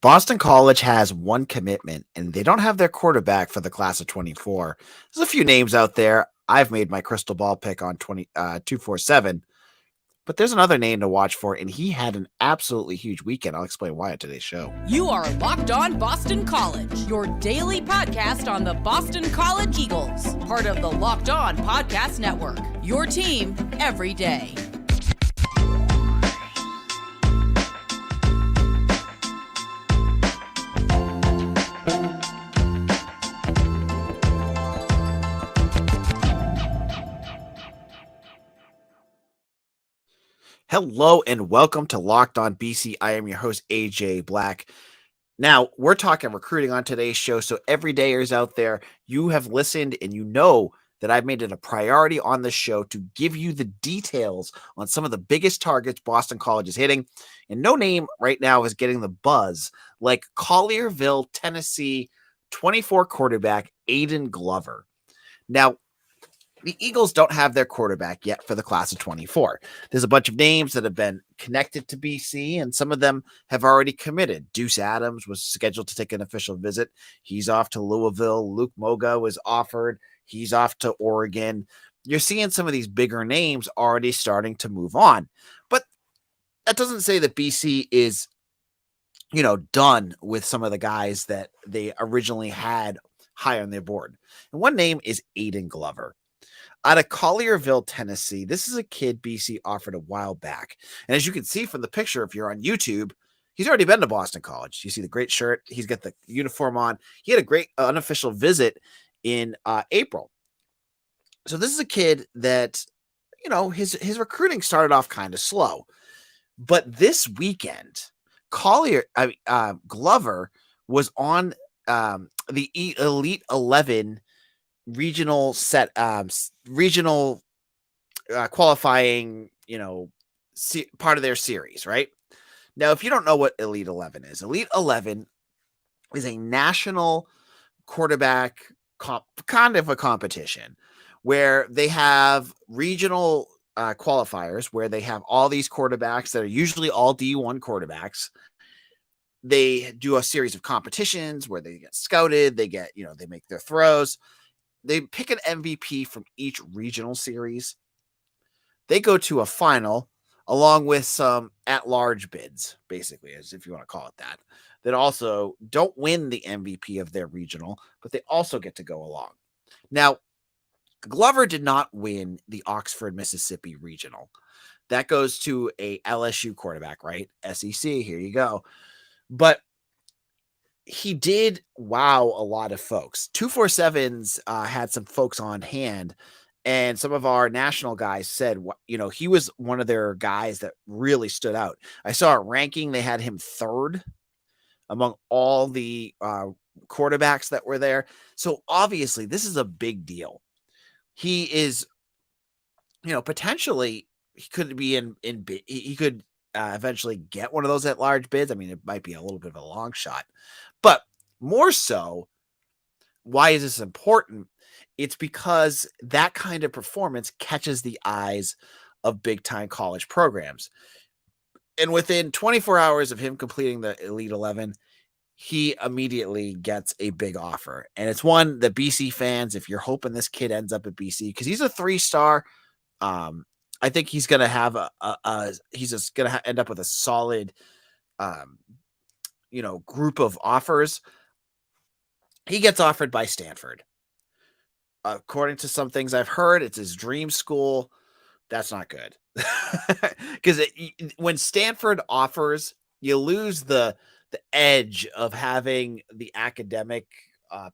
Boston College has one commitment, and they don't have their quarterback for the class of 24. There's a few names out there. I've made my crystal ball pick on 247, but there's another name to watch for, and he had an absolutely huge weekend. I'll explain why on today's show. You are Locked On Boston College, your daily podcast on the Boston College Eagles, part of the Locked On Podcast Network, your team every day. Hello and welcome to Locked On BC. I am your host, AJ Black. Now, we're talking recruiting on today's show, so everydayers out there, you have listened and you know that I've made it a priority on this show to give you the details on some of the biggest targets Boston College is hitting, and no name right now is getting the buzz like Collierville, Tennessee, 24 quarterback Aidan Glover. Now, the Eagles don't have their quarterback yet for the class of 24. There's a bunch of names that have been connected to BC, and some of them have already committed. Deuce Adams was scheduled to take an official visit. He's off to Louisville. Luke Moga was offered. He's off to Oregon. You're seeing some of these bigger names already starting to move on. But that doesn't say that BC is, done with some of the guys that they originally had high on their board. And one name is Aidan Glover. Out of Collierville, Tennessee, this is a kid BC offered a while back. And as you can see from the picture, if you're on YouTube, he's already been to Boston College. You see the great shirt. He's got the uniform on. He had a great unofficial visit in April. So this is a kid that, his recruiting started off kind of slow. But this weekend, Glover was on the Elite 11 regional qualifying, part of their series, right? Now, if you don't know what Elite 11 is a national quarterback kind of a competition where they have regional qualifiers where they have all these quarterbacks that are usually all D1 quarterbacks. They do a series of competitions where they get scouted, they make their throws. They pick an MVP from each regional series. They go to a final along with some at-large bids, basically, as if you want to call it that also don't win the MVP of their regional, but they also get to go along. Now, Glover did not win the Oxford, Mississippi regional. That goes to a LSU quarterback, right? SEC, here you go. But he did wow a lot of folks. 247's had some folks on hand, and some of our national guys said, he was one of their guys that really stood out. I saw a ranking. They had him third among all the quarterbacks that were there. So obviously this is a big deal. He is, potentially he could be he could eventually get one of those at large bids. I mean, it might be a little bit of a long shot. But more so, why is this important? It's because that kind of performance catches the eyes of big-time college programs. And within 24 hours of him completing the Elite 11, he immediately gets a big offer. And it's one that BC fans, if you're hoping this kid ends up at BC, because he's a 3-star, I think he's going to have he's just going to end up with a solid group of offers. He gets offered by Stanford. According to some things I've heard, it's his dream school. That's not good. Because when Stanford offers, you lose the edge of having the academic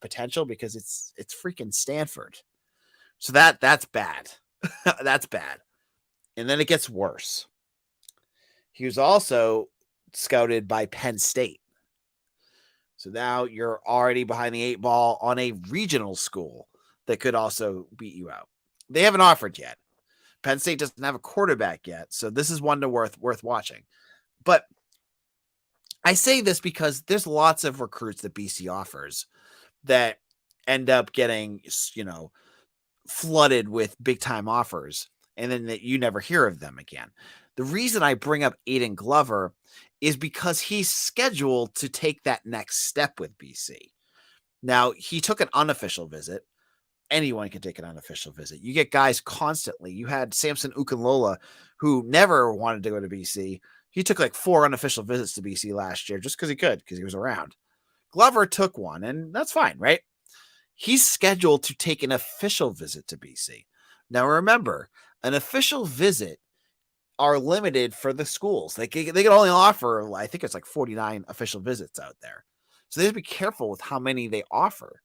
potential because it's freaking Stanford. So that's bad. That's bad. And then it gets worse. He was also scouted by Penn State. So now you're already behind the 8 ball on a regional school that could also beat you out. They haven't offered yet. Penn State doesn't have a quarterback yet, so this is one worth watching. But I say this because there's lots of recruits that BC offers that end up getting, flooded with big time offers, and then that you never hear of them again. The reason I bring up Aidan Glover is because he's scheduled to take that next step with BC. Now, he took an unofficial visit. Anyone can take an unofficial visit. You get guys constantly. You had Samson Ukunlola, who never wanted to go to BC. He took like 4 unofficial visits to BC last year just because he could, because he was around. Glover took one, and that's fine, right? He's scheduled to take an official visit to BC. Now, remember, an official visit are limited for the schools. They can only offer, I think it's like 49 official visits out there. So they have to be careful with how many they offer.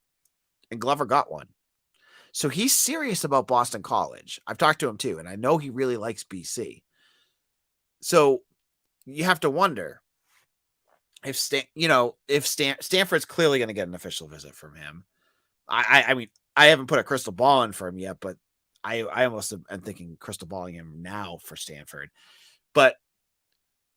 And Glover got one. So he's serious about Boston College. I've talked to him too, and I know he really likes BC. So you have to wonder if Stanford's clearly going to get an official visit from him. I mean, I haven't put a crystal ball in for him yet, but I almost am thinking crystal balling him now for Stanford. But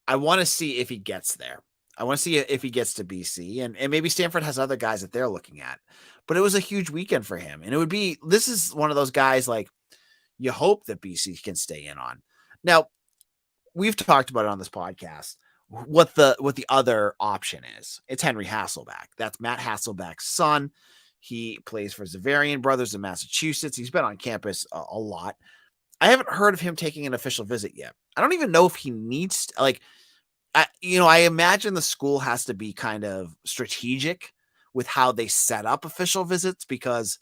I want to see if he gets there. I want to see if he gets to BC, and maybe Stanford has other guys that they're looking at. But it was a huge weekend for him. And this is one of those guys like you hope that BC can stay in on. Now, we've talked about it on this podcast, what the other option is. It's Henry Hasselbeck. That's Matt Hasselbeck's son. He plays for Zavarian Brothers in Massachusetts. He's been on campus a lot. I haven't heard of him taking an official visit yet. I don't even know if he needs to, like, I imagine the school has to be kind of strategic with how they set up official visits, because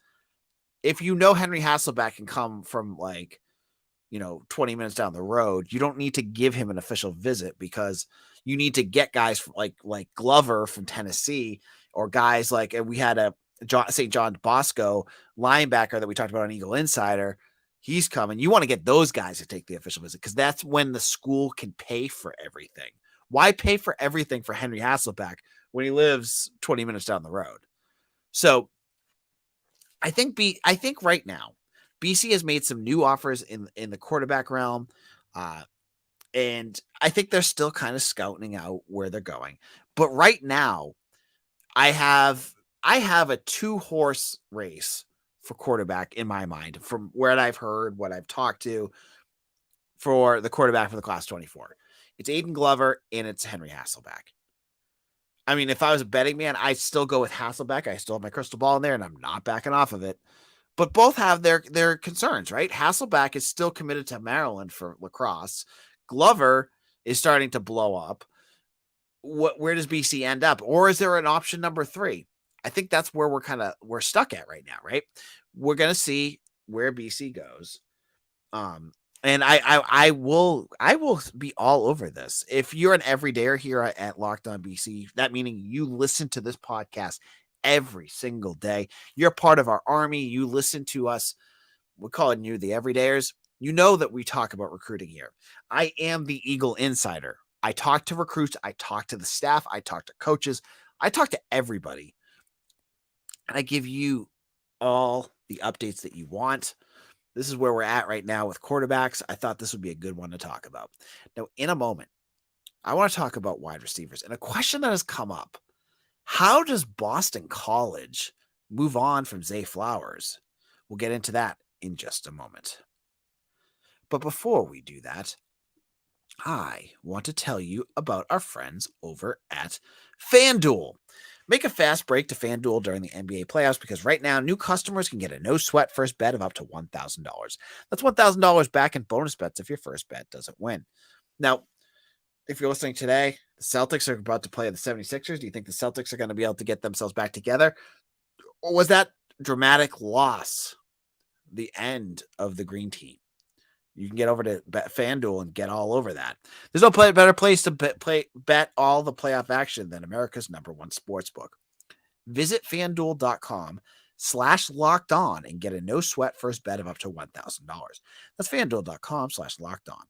if Henry Hasselbeck can come from 20 minutes down the road, you don't need to give him an official visit, because you need to get guys like Glover from Tennessee, or guys like, and we had a St. John Bosco linebacker that we talked about on Eagle Insider. He's coming. You want to get those guys to take the official visit, because that's when the school can pay for everything. Why pay for everything for Henry Hasselbeck when he lives 20 minutes down the road? So I think right now BC has made some new offers in the quarterback realm. And I think they're still kind of scouting out where they're going. But right now, I have a 2-horse race for quarterback in my mind, from what I've heard, what I've talked to, for the quarterback for the class 24. It's Aidan Glover and it's Henry Hasselbeck. I mean, if I was a betting man, I'd still go with Hasselbeck. I still have my crystal ball in there, and I'm not backing off of it. But both have their concerns, right? Hasselbeck is still committed to Maryland for lacrosse. Glover is starting to blow up. Where does BC end up? Or is there an option number 3? I think that's where we're stuck at right now, right? We're going to see where BC goes. And I will be all over this. If you're an everydayer here at Locked On BC, that meaning you listen to this podcast every single day. You're part of our army. You listen to us. We're calling you the everydayers. You know that we talk about recruiting here. I am the Eagle Insider. I talk to recruits. I talk to the staff. I talk to coaches. I talk to everybody. And I give you all the updates that you want. This is where we're at right now with quarterbacks. I thought this would be a good one to talk about. Now, in a moment, I want to talk about wide receivers. And a question that has come up: how does Boston College move on from Zay Flowers? We'll get into that in just a moment. But before we do that, I want to tell you about our friends over at FanDuel. Make a fast break to FanDuel during the NBA playoffs, because right now, new customers can get a no-sweat first bet of up to $1,000. That's $1,000 back in bonus bets if your first bet doesn't win. Now, if you're listening today, the Celtics are about to play the 76ers. Do you think the Celtics are going to be able to get themselves back together? Or was that dramatic loss the end of the green team? You can get over to FanDuel and get all over that. There's no better place to bet all the playoff action than America's #1 sportsbook. Visit FanDuel.com/lockedon and get a no-sweat first bet of up to $1,000. That's FanDuel.com/lockedon.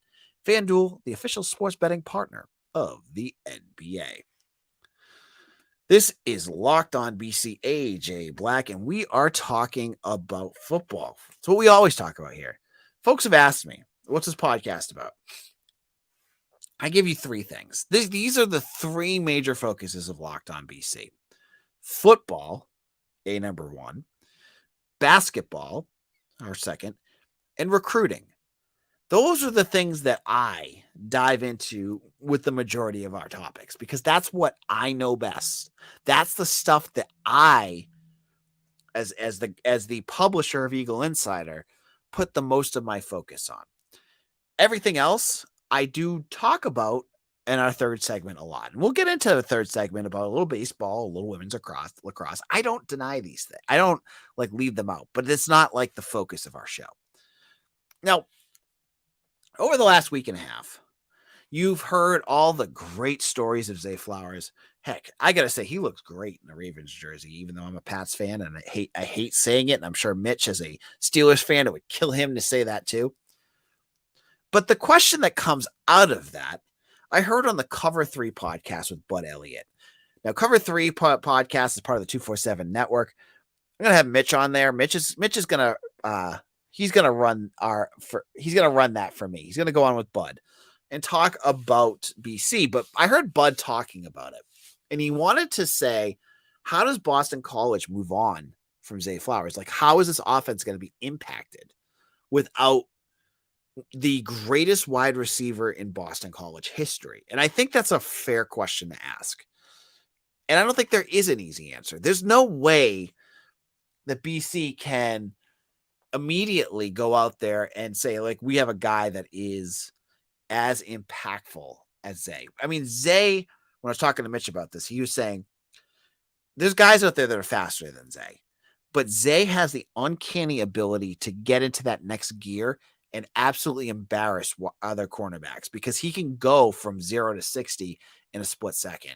FanDuel, the official sports betting partner of the NBA. This is Locked On BC, AJ Black, and we are talking about football. It's what we always talk about here. Folks have asked me, what's this podcast about? I give you 3 things. These are the 3 major focuses of Locked On BC. Football, number 1. Basketball, our second. And recruiting. Those are the things that I dive into with the majority of our topics, because that's what I know best. That's the stuff that I, as the publisher of Eagle Insider, put the most of my focus on. Everything else I do talk about in our third segment a lot. And we'll get into the third segment about a little baseball, a little women's lacrosse. I don't deny these things. I don't leave them out, but it's not the focus of our show. Now, over the last week and a half, you've heard all the great stories of Zay Flowers. Heck, I got to say, he looks great in a Ravens jersey, even though I'm a Pats fan, and I hate saying it. And I'm sure Mitch, as a Steelers fan, it would kill him to say that too. But the question that comes out of that, I heard on the Cover 3 podcast with Bud Elliott. Now, Cover 3 podcast is part of the 247 network. I'm going to have Mitch on there. Mitch is going to, he's going to run that for me. He's going to go on with Bud and talk about BC, but I heard Bud talking about it, and he wanted to say, how does Boston College move on from Zay Flowers? How is this offense going to be impacted without the greatest wide receiver in Boston College history? And I think that's a fair question to ask. And I don't think there is an easy answer. There's no way that BC can immediately go out there and say, we have a guy that is as impactful as Zay. I mean, Zay, when I was talking to Mitch about this, he was saying there's guys out there that are faster than Zay, but Zay has the uncanny ability to get into that next gear and absolutely embarrass other cornerbacks, because he can go from 0 to 60 in a split second.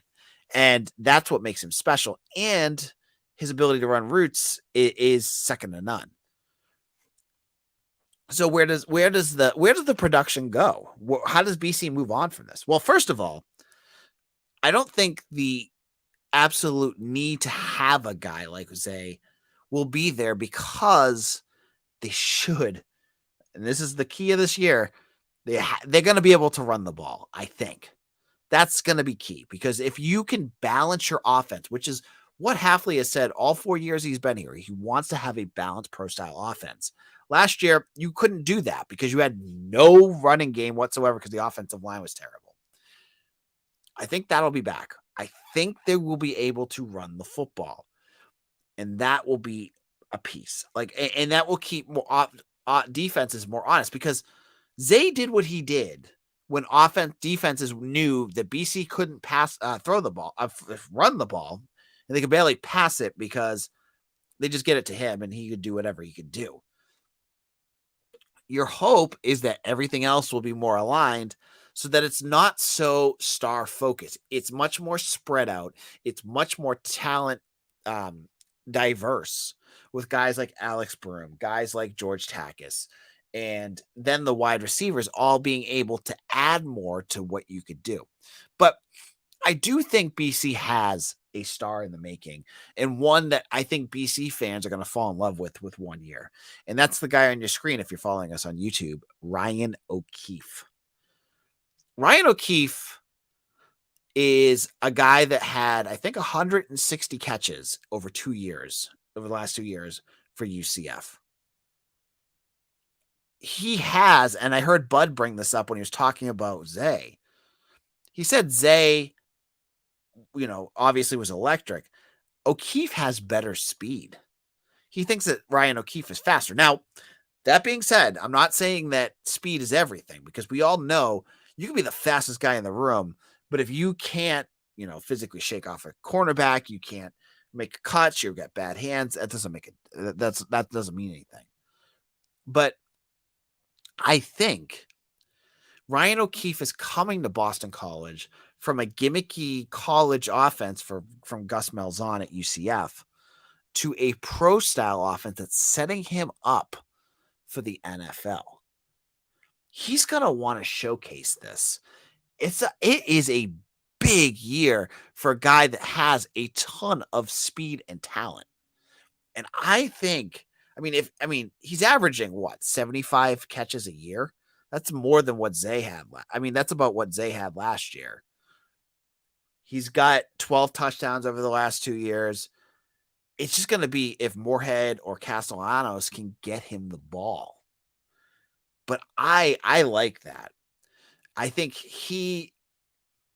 And that's what makes him special. And his ability to run routes is second to none. So where does the production go? How does BC move on from this? Well, first of all, I don't think the absolute need to have a guy like Zay will be there, because they should, and this is the key of this year, they're going to be able to run the ball. I think that's going to be key, because if you can balance your offense, which is what Hafley has said all 4 years he's been here, he wants to have a balanced pro-style offense. Last year, you couldn't do that because you had no running game whatsoever because the offensive line was terrible. I think that'll be back. I think they will be able to run the football, and that will be a piece. And that will keep more defenses more honest, because Zay did what he did when defenses knew that BC couldn't run the ball, and they could barely pass it because they just get it to him and he could do whatever he could do. Your hope is that everything else will be more aligned so that it's not so star focused. It's much more spread out. It's much more talent diverse, with guys like Alex Broom, guys like George Takis, and then the wide receivers all being able to add more to what you could do. But I do think BC has a star in the making, and one that I think BC fans are going to fall in love with 1 year. And that's the guy on your screen if you're following us on YouTube, Ryan O'Keefe. Ryan O'Keefe is a guy that had, I think, 160 catches over the last 2 years for UCF. He has, and I heard Bud bring this up when he was talking about Zay. He said Zay, obviously was electric. O'Keefe has better speed. He thinks that Ryan O'Keefe is faster. Now, that being said, I'm not saying that speed is everything, because we all know you can be the fastest guy in the room, but if you can't, physically shake off a cornerback, you can't make cuts, you've got bad hands, that doesn't mean anything. But I think Ryan O'Keefe is coming to Boston College from a gimmicky college offense from Gus Malzahn at UCF to a pro-style offense that's setting him up for the NFL. He's going to want to showcase this. It is a big year for a guy that has a ton of speed and talent. And I think, he's averaging 75 catches a year. That's more than what Zay had. That's about what Zay had last year. He's got 12 touchdowns over the last 2 years. It's just going to be if Moorhead or Castellanos can get him the ball. But I like that. I think he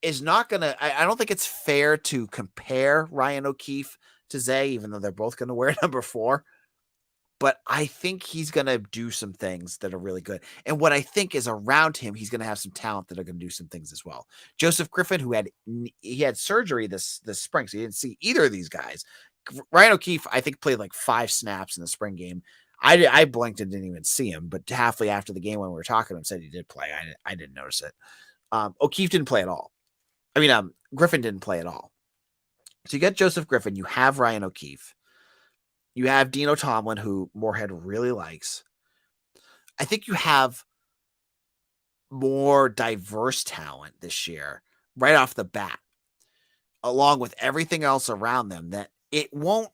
is not going to, I don't think it's fair to compare Ryan O'Keefe to Zay, even though they're both going to wear number 4. But I think he's going to do some things that are really good. And what I think is around him, he's going to have some talent that are going to do some things as well. Joseph Griffin, who had surgery this spring, so he didn't see either of these guys. Ryan O'Keefe, I think, played like 5 snaps in the spring game. I blinked and didn't even see him, but halfway after the game when we were talking to him, said he did play. I didn't notice it. O'Keefe didn't play at all. I mean, Griffin didn't play at all. So you get Joseph Griffin, you have Ryan O'Keefe. You have Dino Tomlin, who Moorhead really likes. I think you have more diverse talent this year right off the bat, along with everything else around them, that it won't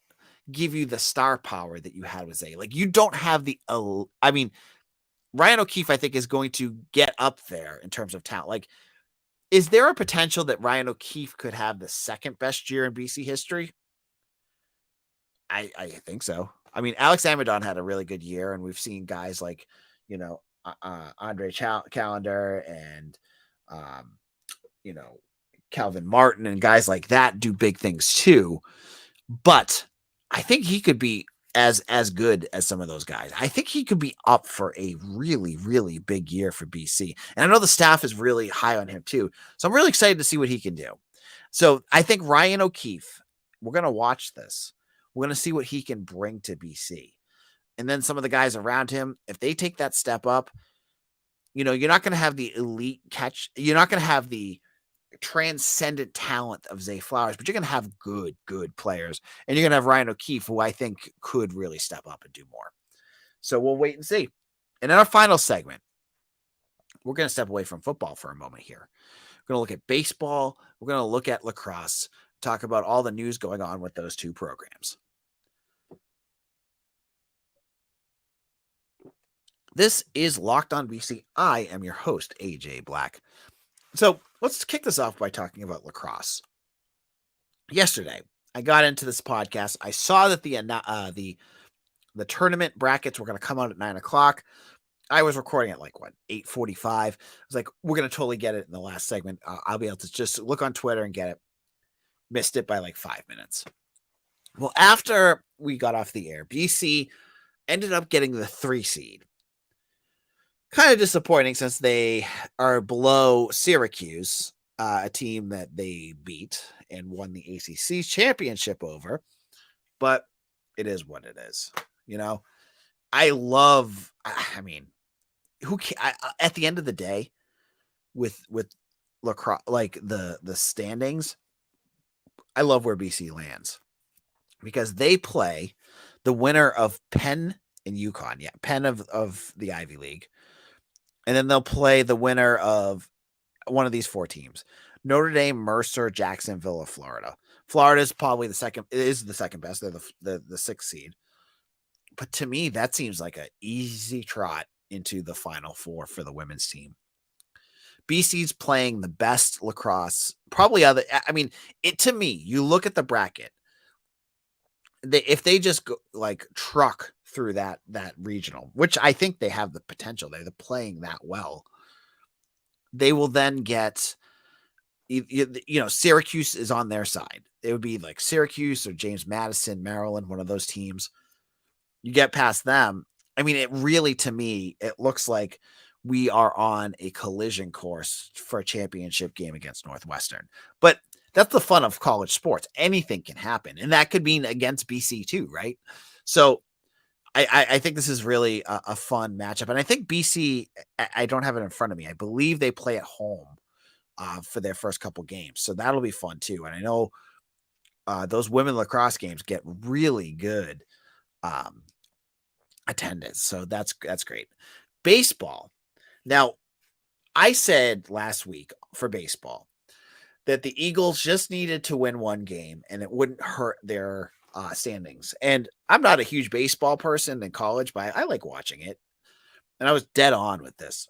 give you the star power that you had with Zay. Like, you don't have I mean, Ryan O'Keefe, I think, is going to get up there in terms of talent. Like, is there a potential that Ryan O'Keefe could have the second best year in BC history? I think so. I mean, Alex Amadon had a really good year, and we've seen guys like, Andre Callender and, Calvin Martin and guys like that do big things too. But I think he could be as good as some of those guys. I think he could be up for a really, really big year for BC. And I know the staff is really high on him too. So I'm really excited to see what he can do. So I think Ryan O'Keefe, we're going to watch this. We're going to see what he can bring to BC. And then some of the guys around him, if they take that step up, you're not going to have the elite catch. You're not going to have the transcendent talent of Zay Flowers, but you're going to have good players. And you're going to have Ryan O'Keefe, who I think could really step up and do more. So we'll wait and see. And in our final segment, we're going to step away from football for a moment here. We're going to look at baseball. We're going to look at lacrosse, talk about all the news going on with those two programs. This is Locked On BC. I am your host, AJ Black. So let's kick this off by talking about lacrosse. Yesterday, I got into this podcast. I saw that the tournament brackets were going to come out at 9:00. I was recording at 8:45. I was like, we're going to totally get it in the last segment. I'll be able to just look on Twitter and get it. Missed it by 5 minutes. Well, after we got off the air, BC ended up getting the 3 seed. Kind of disappointing since they are below Syracuse, a team that they beat and won the ACC championship over. But it is what it is. I mean, at the end of the day, with lacrosse, the standings, I love where BC lands because they play the winner of Penn and UConn. Yeah, Penn of the Ivy League. And then they'll play the winner of one of these 4 teams: Notre Dame, Mercer, Jacksonville, or Florida. Florida is probably the second. It is the second best. They're the 6th seed. But to me, that seems like an easy trot into the Final 4 for the women's team. BC's playing the best lacrosse. To me, you look at the bracket. If they just go truck through that regional, which I think they have the potential, they're playing that well, they will then get, Syracuse is on their side. It would be like Syracuse or James Madison, Maryland, one of those teams. You get past them. I mean, it really, to me, it looks like we are on a collision course for a championship game against Northwestern. But that's the fun of college sports. Anything can happen. And that could mean against BC too, right? So I think this is really a fun matchup. And I think BC, I don't have it in front of me. I believe they play at home for their first couple games. So that'll be fun too. And I know those women lacrosse games get really good attendance. So that's great. Baseball. Now, I said last week for baseball that the Eagles just needed to win one game and it wouldn't hurt their standings. And I'm not a huge baseball person in college, but I like watching it. And I was dead on with this.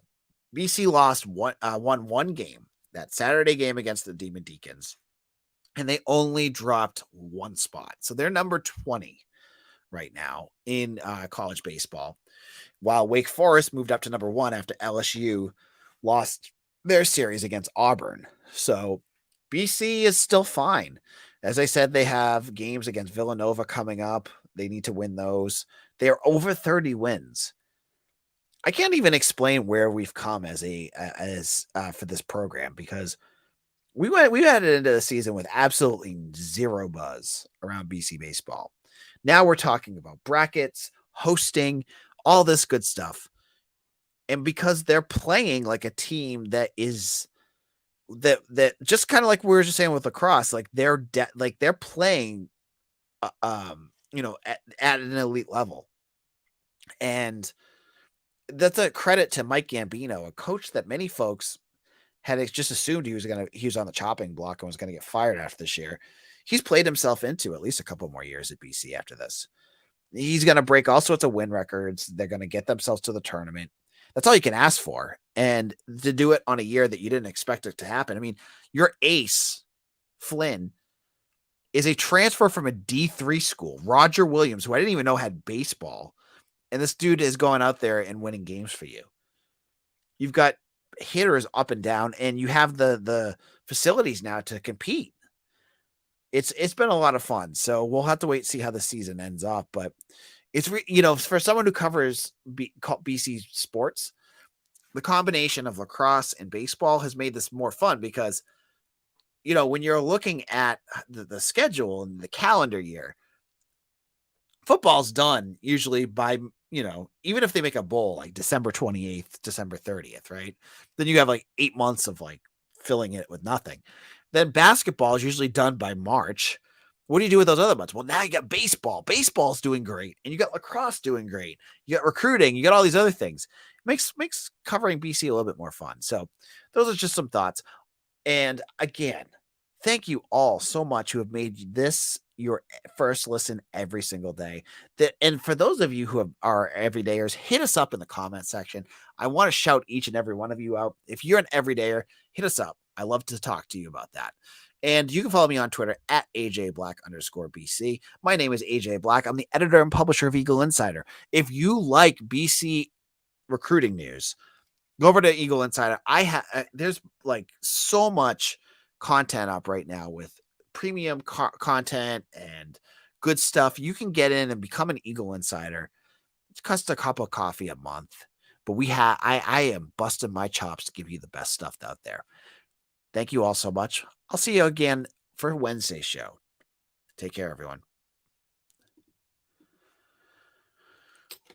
BC won one game, that Saturday game against the Demon Deacons, and they only dropped 1 spot. So they're number 20 right now in college baseball, while Wake Forest moved up to number 1 after LSU lost their series against Auburn. So BC is still fine. As I said, they have games against Villanova coming up. They need to win those. They are over 30 wins. I can't even explain where we've come as for this program, because we had it into the season with absolutely zero buzz around BC baseball. Now we're talking about brackets, hosting, all this good stuff. And because they're playing like a team that is that just kind of like we were just saying with lacrosse, like they're playing at an elite level. And that's a credit to Mike Gambino, a coach that many folks had just assumed he was on the chopping block and was going to get fired after this year. He's played himself into at least a couple more years at BC after this. He's going to break all sorts of win records. They're going to get themselves to the tournament. That's all you can ask for. And to do it on a year that you didn't expect it to happen. I mean, your ace, Flynn, is a transfer from a D3 school, Roger Williams, who I didn't even know had baseball. And this dude is going out there and winning games for you. You've got hitters up and down, and you have the facilities now to compete. It's been a lot of fun. So we'll have to wait and see how the season ends up. But it's for someone who covers BC sports, the combination of lacrosse and baseball has made this more fun, because when you're looking at the schedule and the calendar year, football's done usually by even if they make a bowl like December 28th, December 30th, right? Then you have like 8 months of like filling it with nothing. Then basketball is usually done by March. What do you do with those other months? Well, now you got baseball. Baseball's doing great. And you got lacrosse doing great. You got recruiting. You got all these other things. It makes covering BC a little bit more fun. So those are just some thoughts. And again, thank you all so much who have made this your first listen every single day. And for those of you who are everydayers, hit us up in the comment section. I want to shout each and every one of you out. If you're an everydayer, hit us up. I love to talk to you about that. And you can follow me on Twitter at AJBlack_BC. My name is AJ Black. I'm the editor and publisher of Eagle Insider. If you like BC recruiting news, go over to Eagle Insider. There's like so much content up right now with premium content and good stuff. You can get in and become an Eagle Insider. It costs a cup of coffee a month, but I am busting my chops to give you the best stuff out there. Thank you all so much. I'll see you again for Wednesday's show. Take care, everyone.